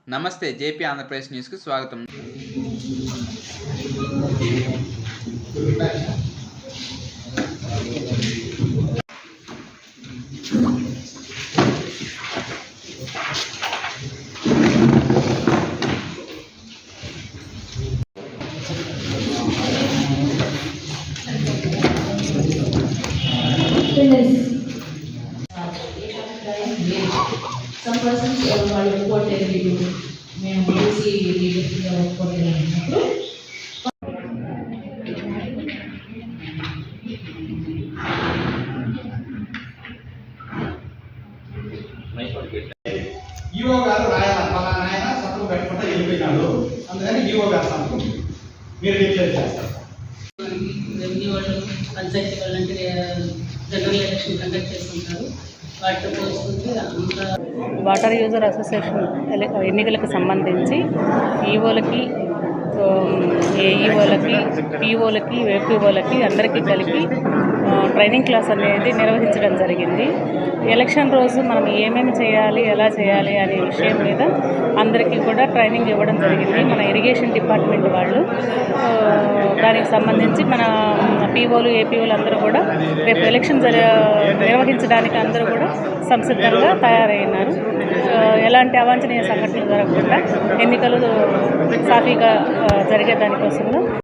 నమస్తే జేపీ ఆంధ్రప్రదేశ్ న్యూస్కు స్వాగతం. Some persons వాళ్ళు రిపోర్టెడ్ వీడియో మేము చూసి వీడియో రిపోర్టెడ్ అయినప్పుడు ఈఓ గారు రాయాలి పలానా ఆయన సంతకం పెట్టకుండా వెళ్ళిపోయినాడు, అందుకని ఈఓ గారు సంతకం మీరు డిక్లేర్ చేస్తారు. రెవెన్యూ వాళ్ళు పంచాయతీ వాళ్ళు అంటే జనరల్ ఎలక్షన్ కండక్ట్ చేస్తుంటారు. వాటితో పోల్చుకుంటే అంత వాటర్ యూజర్ అసోసియేషన్ ఎన్నికలకు సంబంధించి ఈఓలకి, ఏఈఓలకి, పీఓలకి, వేపీఓలకి అందరికీ కలిపి ట్రైనింగ్ క్లాస్ అనేది నిర్వహించడం జరిగింది. ఎలక్షన్ రోజు మనం ఏమేమి చేయాలి, ఎలా చేయాలి అనే విషయం మీద అందరికీ కూడా ట్రైనింగ్ ఇవ్వడం జరిగింది. మన ఇరిగేషన్ డిపార్ట్మెంట్ వాళ్ళు దానికి సంబంధించి మన పీఓలు, ఏపీఓలు అందరూ కూడా రేపు ఎలక్షన్ నిర్వహించడానికి అందరూ కూడా సంసిద్ధంగా తయారైనారు. ఎలాంటి అవాంఛనీయ సంఘటనలు జరగకుండా ఎన్నికలు సాఫీగా జరిగే దానికోసంలో